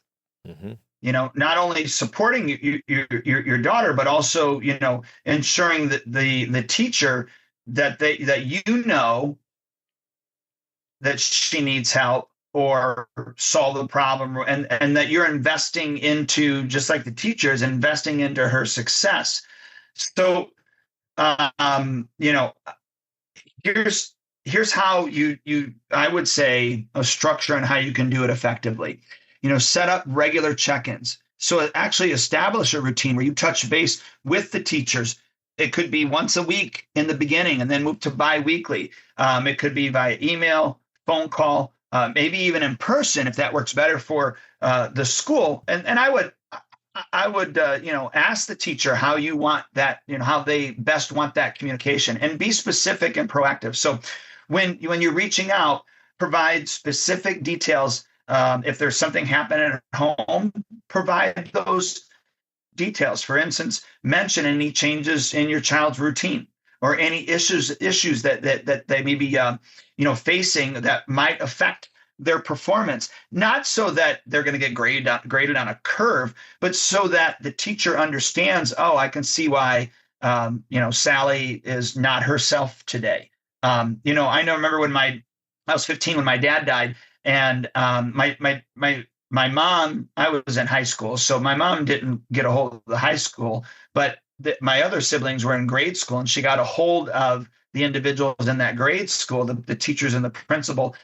Mm-hmm. Not only supporting your daughter, but also, ensuring that the teacher that that she needs help, or solve the problem, and that you're investing into, just like the teacher is investing into her success. So, you know, here's how you I would say a structure on how you can do it effectively. Set up regular check-ins. So actually establish a routine where you touch base with the teachers. It could be once a week in the beginning and then move to bi-weekly. It could be via email, phone call, maybe even in person if that works better for the school. And I would ask the teacher how you want that, how they best want that communication, and be specific and proactive. So when you're reaching out, provide specific details. If there's something happening at home, provide those details. For instance, mention any changes in your child's routine or any issues that they may be facing that might affect their performance, not so that they're going to get graded on a curve, but so that the teacher understands, oh, I can see why Sally is not herself today. I remember when I was 15 when my dad died, and my mom, I was in high school, so my mom didn't get a hold of the high school, but my other siblings were in grade school, and she got a hold of the individuals in that grade school, the teachers and the principal,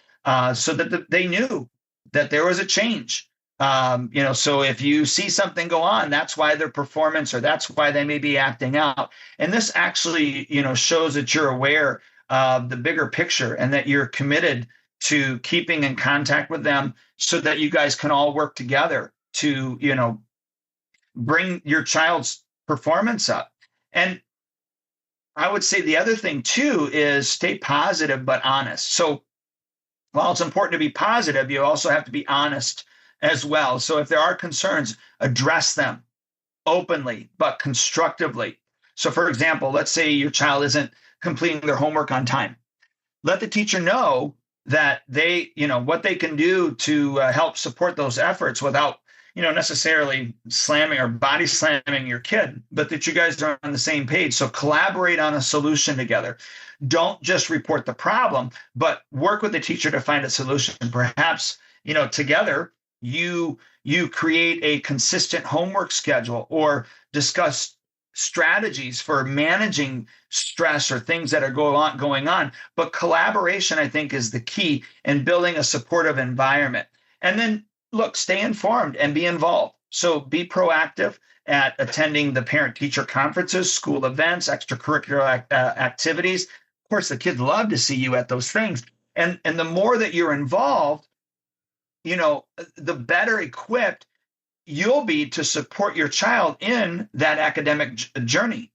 so that they knew that there was a change. So if you see something go on, that's why their performance, or that's why they may be acting out. And this actually, shows that you're aware of the bigger picture and that you're committed to keeping in contact with them so that you guys can all work together to, bring your child's performance up. And I would say the other thing too is stay positive but honest. So while it's important to be positive, you also have to be honest as well. So if there are concerns, address them openly but constructively. So for example, let's say your child isn't completing their homework on time. Let the teacher know that they, what they can do to help support those efforts without, necessarily slamming or body slamming your kid, but that you guys are on the same page. So collaborate on a solution together. Don't just report the problem, but work with the teacher to find a solution. Perhaps, together you create a consistent homework schedule or discuss strategies for managing stress or things that are going on. But collaboration, I think, is the key in building a supportive environment. And then look, stay informed and be involved. So be proactive at attending the parent-teacher conferences, school events, extracurricular activities. Of course, the kids love to see you at those things. And the more that you're involved, the better equipped you'll be to support your child in that academic journey.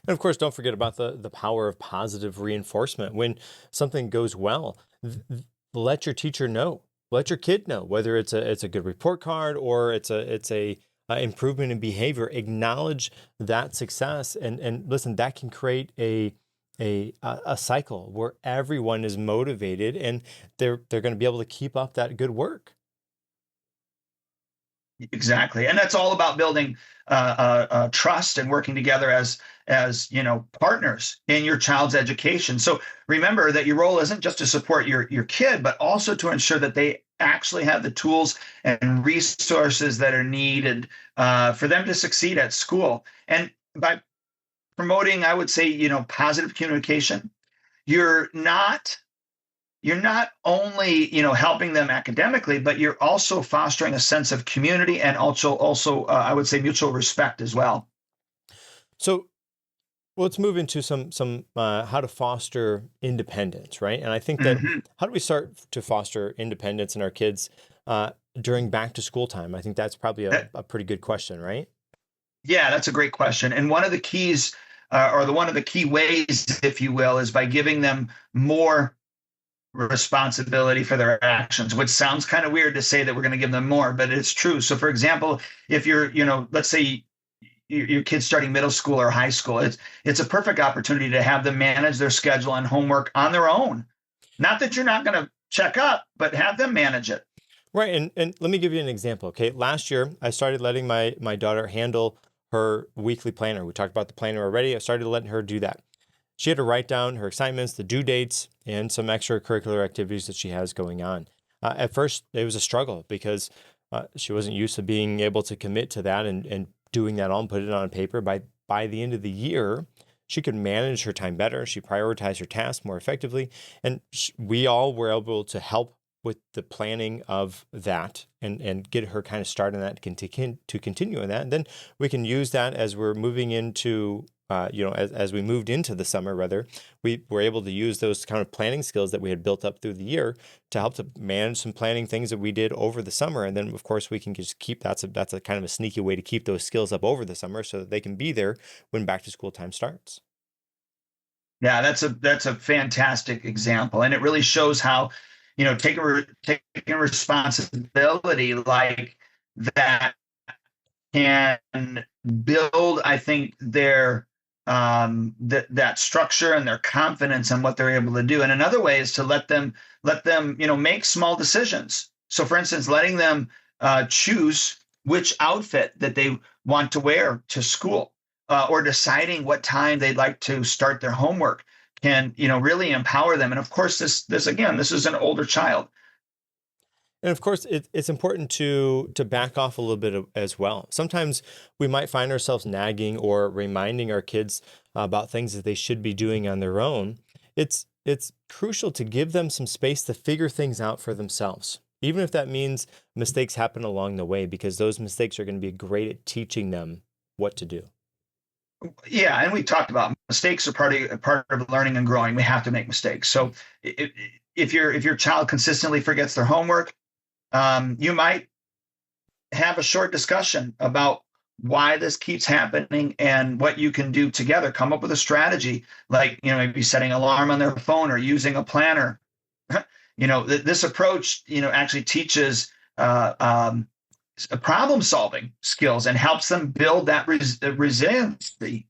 And of course, don't forget about the power of positive reinforcement. When something goes well, let your teacher know, let your kid know, whether it's a good report card or it's a improvement in behavior. Acknowledge that success, and listen, that can create a cycle where everyone is motivated and they're going to be able to keep up that good work. Exactly. And that's all about building trust and working together as partners in your child's education. So remember that your role isn't just to support your kid, but also to ensure that they actually have the tools and resources that are needed for them to succeed at school. And by promoting, I would say, positive communication, you're not only, helping them academically, but you're also fostering a sense of community and also I would say mutual respect as well. So let's move into some how to foster independence, right? And I think that how do we start to foster independence in our kids during back to school time? I think that's probably a pretty good question, right? Yeah, that's a great question. And one of the keys one of the key ways, if you will, is by giving them more responsibility for their actions, which sounds kind of weird to say that we're going to give them more, but it's true. So for example, if you're, let's say your kid's starting middle school or high school, it's a perfect opportunity to have them manage their schedule and homework on their own. Not that you're not going to check up, but have them manage it. Right. And let me give you an example. Okay. Last year, I started letting my daughter handle her weekly planner. We talked about the planner already. I started letting her do that. She had to write down her assignments, the due dates, and some extracurricular activities that she has going on. At first, it was a struggle because she wasn't used to being able to commit to that and doing that all and put it on paper. By the end of the year, she could manage her time better. She prioritized her tasks more effectively. And we all were able to help with the planning of that and get her kind of started on that to continue on that. And then we can use that as we're moving into, as we moved into the summer, rather, we were able to use those kind of planning skills that we had built up through the year to help to manage some planning things that we did over the summer. And then, of course, we can just keep, that's a kind of a sneaky way to keep those skills up over the summer so that they can be there when back to school time starts. Yeah, that's a fantastic example, and it really shows how, taking responsibility like that can build, I think, their that structure and their confidence in what they're able to do. And another way is to let them make small decisions. So, for instance, letting them choose which outfit that they want to wear to school, or deciding what time they'd like to start their homework can, really empower them. And of course, this is an older child. And of course, it's important to back off a little bit as well. Sometimes we might find ourselves nagging or reminding our kids about things that they should be doing on their own. It's crucial to give them some space to figure things out for themselves, even if that means mistakes happen along the way, because those mistakes are going to be great at teaching them what to do. Yeah, and we talked about mistakes are part of learning and growing. We have to make mistakes. So if your child consistently forgets their homework, you might have a short discussion about why this keeps happening and what you can do together. Come up with a strategy, like maybe setting an alarm on their phone or using a planner. This approach actually teaches problem solving skills and helps them build that resiliency.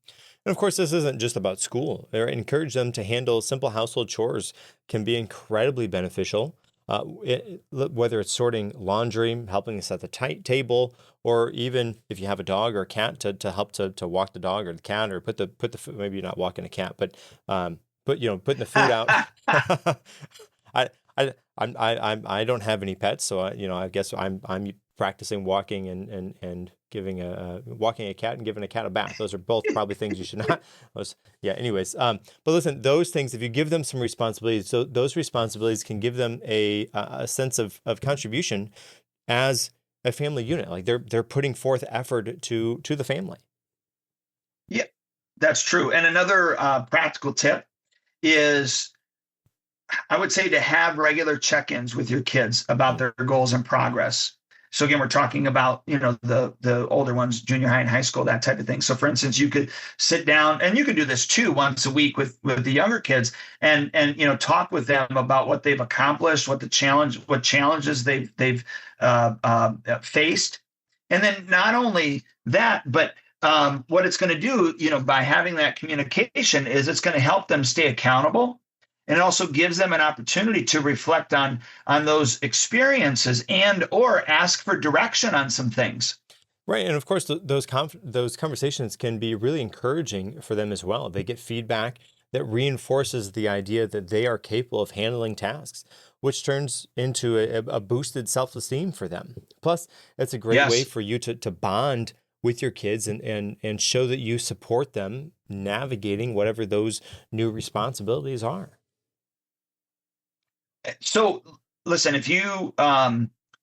And of course, this isn't just about school. Encourage them to handle simple household chores can be incredibly beneficial. Whether it's sorting laundry, helping to set the table, or even if you have a dog or a cat to help to walk the dog or the cat, or put the maybe you're not walking a cat, but putting the food out. I don't have any pets, so I guess I'm practicing walking and giving walking a cat and giving a cat a bath. Those are both probably things you should not. Anyways. But listen, those things, if you give them some responsibilities, so those responsibilities can give them a sense of contribution as a family unit. Like they're putting forth effort to the family. Yeah, that's true. And another practical tip is, I would say, to have regular check-ins with your kids about their goals and progress. So again, we're talking about, the older ones, junior high and high school, that type of thing. So for instance, you could sit down, and you can do this too once a week with the younger kids, and talk with them about what they've accomplished, what challenges they've faced. And then not only that, but what it's going to do, by having that communication, is it's going to help them stay accountable. And it also gives them an opportunity to reflect on those experiences and or ask for direction on some things. Right. And of course, those conversations can be really encouraging for them as well. They get feedback that reinforces the idea that they are capable of handling tasks, which turns into a boosted self-esteem for them. Plus, it's a great way for you to bond with your kids and show that you support them navigating whatever those new responsibilities are. So listen, if you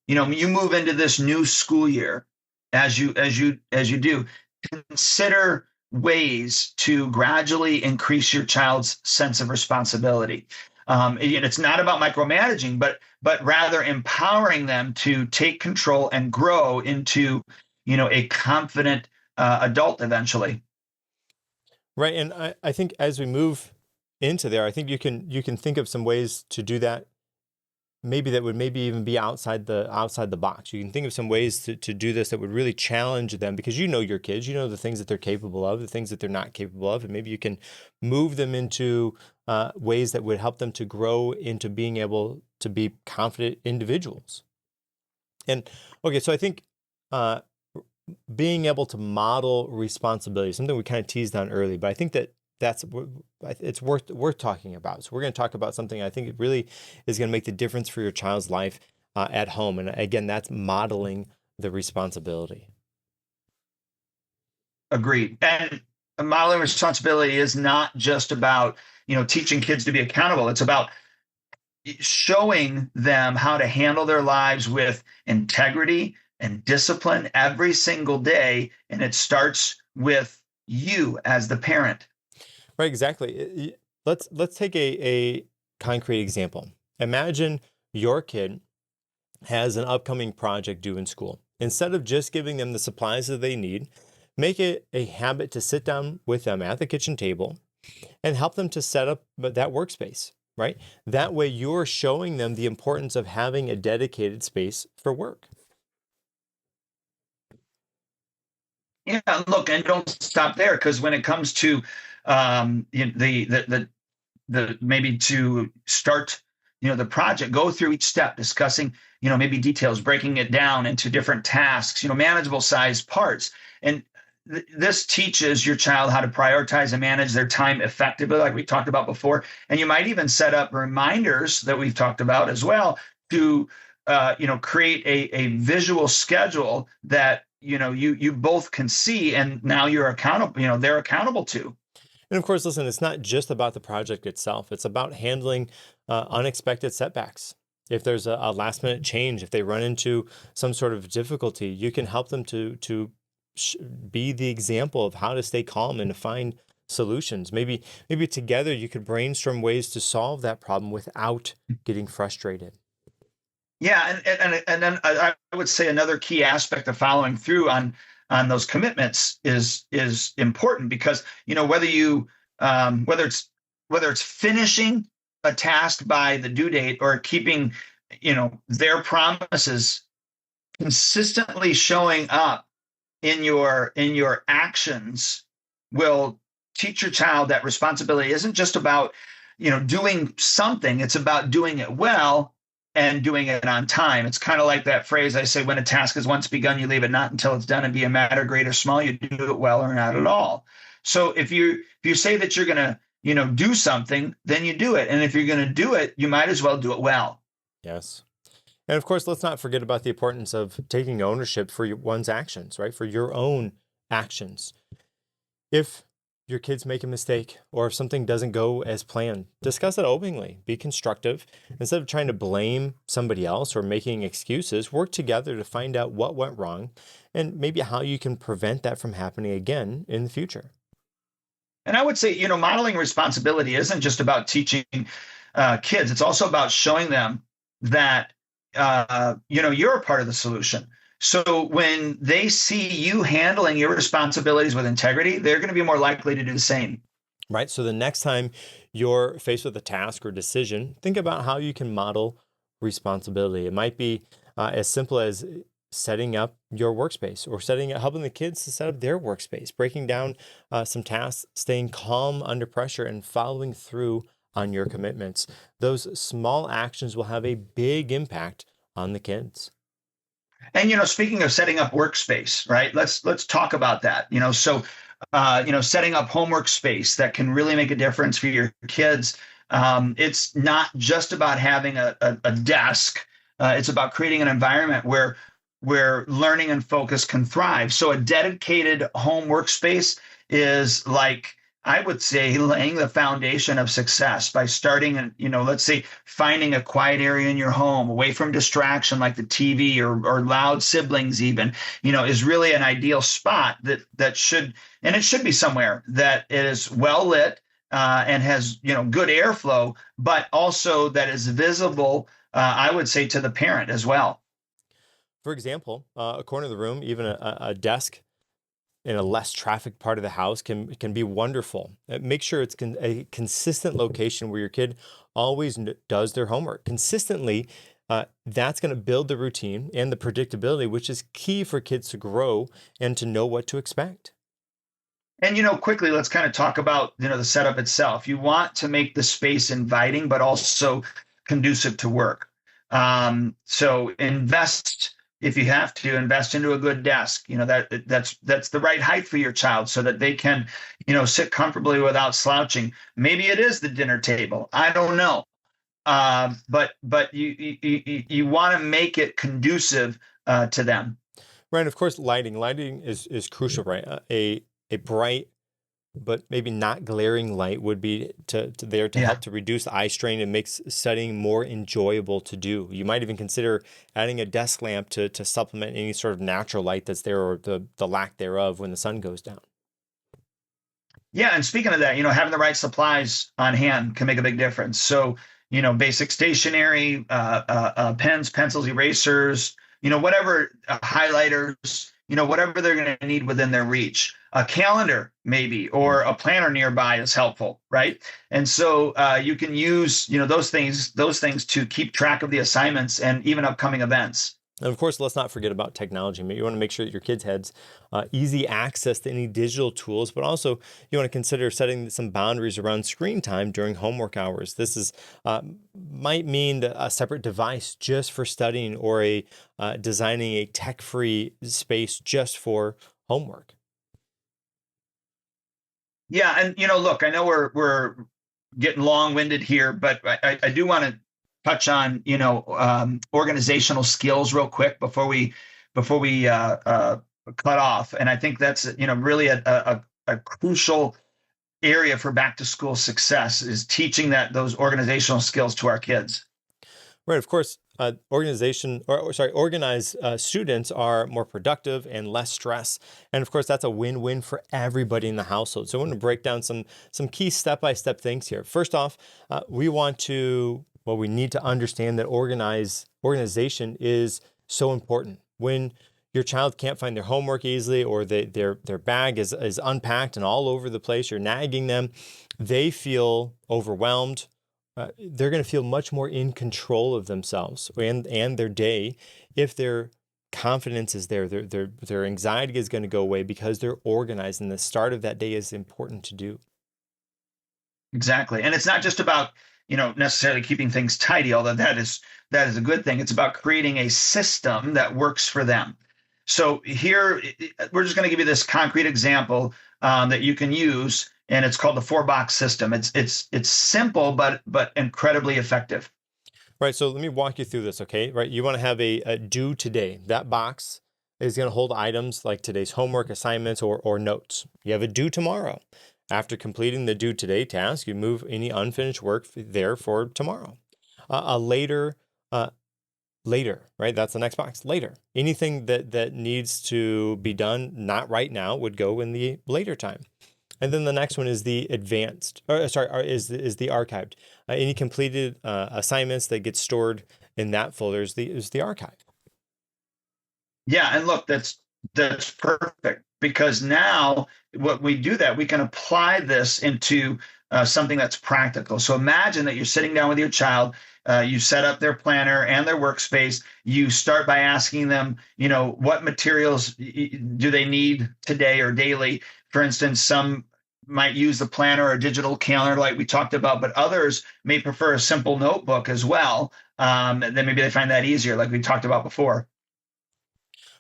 you move into this new school year, as you do, consider ways to gradually increase your child's sense of responsibility. It's not about micromanaging, but rather empowering them to take control and grow into a confident adult eventually. Right, and I think as we move into there, I think you can think of some ways to do that. Maybe that would even be outside the box. You can think of some ways to do this that would really challenge them, because your kids, the things that they're capable of, the things that they're not capable of, and maybe you can move them into ways that would help them to grow into being able to be confident individuals. And okay, so I think being able to model responsibility, something we kind of teased on early, but I think it's worth talking about. So we're going to talk about something I think it really is going to make the difference for your child's life. at home. And again, that's modeling the responsibility. Agreed. And modeling responsibility is not just about, teaching kids to be accountable. It's about showing them how to handle their lives with integrity and discipline every single day. And it starts with you as the parent. Right, exactly. Let's take a concrete example. Imagine your kid has an upcoming project due in school. Instead of just giving them the supplies that they need, make it a habit to sit down with them at the kitchen table and help them to set up that workspace, right? That way you're showing them the importance of having a dedicated space for work. Yeah, look, and don't stop there, because when it comes to the maybe to start, the project, go through each step, discussing, maybe details, breaking it down into different tasks, manageable sized parts. And this teaches your child how to prioritize and manage their time effectively, like we talked about before. And you might even set up reminders that we've talked about as well to, create a visual schedule that, you both can see, and now you're accountable, they're accountable to. And of course, listen, it's not just about the project itself. It's about handling unexpected setbacks. If there's a last minute change, if they run into some sort of difficulty, you can help them to be the example of how to stay calm and to find solutions. Maybe together you could brainstorm ways to solve that problem without getting frustrated. Yeah, and then I would say another key aspect of following through on those commitments is important, because whether it's finishing a task by the due date or keeping their promises, consistently showing up in your actions will teach your child that responsibility isn't just about doing something. It's about doing it well and doing it on time. It's kind of like that phrase I say: when a task is once begun, you leave it not until it's done, and be a matter great or small, you do it well or not at all. So if you say that you're going to do something, then you do it. And if you're going to do it, you might as well do it well. Yes. And of course, let's not forget about the importance of taking ownership for one's actions, right? For your own actions. If your kids make a mistake, or if something doesn't go as planned, discuss it openly, be constructive. Instead of trying to blame somebody else or making excuses, work together to find out what went wrong and maybe how you can prevent that from happening again in the future. And I would say, modeling responsibility isn't just about teaching kids. It's also about showing them that, you're a part of the solution. So when they see you handling your responsibilities with integrity, they're going to be more likely to do the same. Right. So the next time you're faced with a task or decision, think about how you can model responsibility. It might be as simple as setting up your workspace, or helping the kids to set up their workspace, breaking down some tasks, staying calm under pressure, and following through on your commitments. Those small actions will have a big impact on the kids. And, speaking of setting up workspace, right? Let's talk about that. So, setting up homework space that can really make a difference for your kids. It's not just about having a desk. It's about creating an environment where learning and focus can thrive. So a dedicated home workspace is, like, I would say, laying the foundation of success by starting, let's say, finding a quiet area in your home away from distraction like the TV or loud siblings even, is really an ideal spot that should be somewhere that is well lit and has, good airflow, but also that is visible, I would say, to the parent as well. For example, a corner of the room, even a desk in a less traffic part of the house can be wonderful. Make sure it's a consistent location where your kid always does their homework consistently. That's going to build the routine and the predictability, which is key for kids to grow and to know what to expect. And, quickly, let's kind of talk about, the setup itself. You want to make the space inviting, but also conducive to work. So invest. If you have to, invest into a good desk, that's the right height for your child so that they can, sit comfortably without slouching. Maybe it is the dinner table. I don't know. but you want to make it conducive to them. Right. And of course, lighting is crucial, right? A bright but maybe not glaring light would be to there to Yeah. help to reduce eye strain and makes studying more enjoyable to do. You might even consider adding a desk lamp to supplement any sort of natural light that's there or the lack thereof when the sun goes down. Yeah, and speaking of that, having the right supplies on hand can make a big difference. So, basic stationery, pens, pencils, erasers, whatever, highlighters, whatever they're going to need within their reach. A calendar, maybe, or a planner nearby is helpful, right? And so you can use, those things to keep track of the assignments and even upcoming events. And of course, let's not forget about technology. You want to make sure that your kids' heads easy access to any digital tools, but also you want to consider setting some boundaries around screen time during homework hours. This is might mean a separate device just for studying, or designing a tech-free space just for homework. Yeah, and look, I know we're getting long-winded here, but I do want to touch on organizational skills real quick before we cut off. And I think that's really a crucial area for back to school success, is teaching those organizational skills to our kids. Right. Of course, organized students are more productive and less stress. And of course, that's a win-win for everybody in the household. So I want to break down some key step-by-step things here. First off, we need to understand that organization is so important. When your child can't find their homework easily, or their bag is unpacked and all over the place, you're nagging them, they feel overwhelmed. They're going to feel much more in control of themselves and their day if their confidence is there. Their anxiety is going to go away because they're organized, and the start of that day is important to do. Exactly. And it's not just about necessarily keeping things tidy, although that is a good thing. It's about creating a system that works for them. So here, we're just going to give you this concrete example that you can use, and it's called the 4-box system. It's simple, but incredibly effective. Right. So let me walk you through this. Okay. Right. You want to have a due today. That box is going to hold items like today's homework, assignments, or notes. You have a due tomorrow. After completing the due today task, you move any unfinished work there for tomorrow. Later, right? That's the next box. Later. Anything that needs to be done, not right now, would go in the later time. And then the next one is the advanced, is the archived. Any completed assignments that get stored in that folder is the archive. Yeah, and look, that's perfect, because now what we do, that we can apply this into something that's practical. So imagine that you're sitting down with your child, you set up their planner and their workspace. You start by asking them, what materials do they need today or daily? For instance, some might use the planner or a digital calendar like we talked about, but others may prefer a simple notebook as well. Then maybe they find that easier, like we talked about before.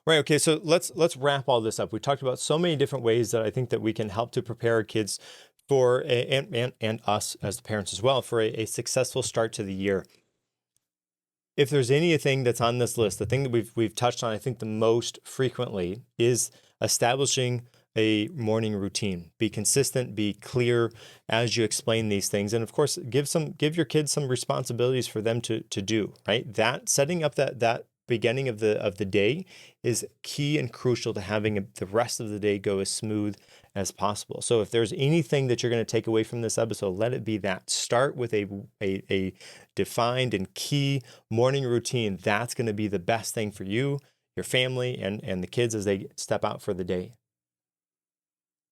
Right. Okay. So let's wrap all this up. We talked about so many different ways that I think that we can help to prepare our kids for and us as the parents as well for a successful start to the year. If there's anything that's on this list, the thing that we've touched on, I think the most frequently, is establishing a morning routine. Be consistent, be clear as you explain these things. And of course, give your kids some responsibilities for them to do, right? That setting up that beginning of the day is key and crucial to having the rest of the day go as smooth as possible. So if there's anything that you're going to take away from this episode, let it be that. Start with a defined and key morning routine. That's going to be the best thing for you, your family, and the kids as they step out for the day.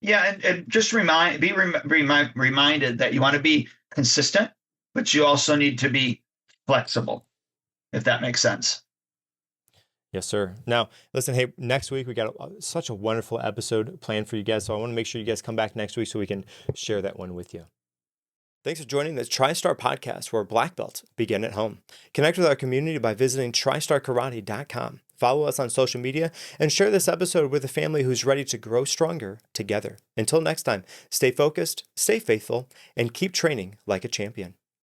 Yeah, and just be reminded that you want to be consistent, but you also need to be flexible, if that makes sense. Yes, sir. Now, listen, hey, next week we got such a wonderful episode planned for you guys. So I want to make sure you guys come back next week so we can share that one with you. Thanks for joining the TriStar Podcast, where black belts begin at home. Connect with our community by visiting TriStarKarate.com. Follow us on social media and share this episode with a family who's ready to grow stronger together. Until next time, stay focused, stay faithful, and keep training like a champion.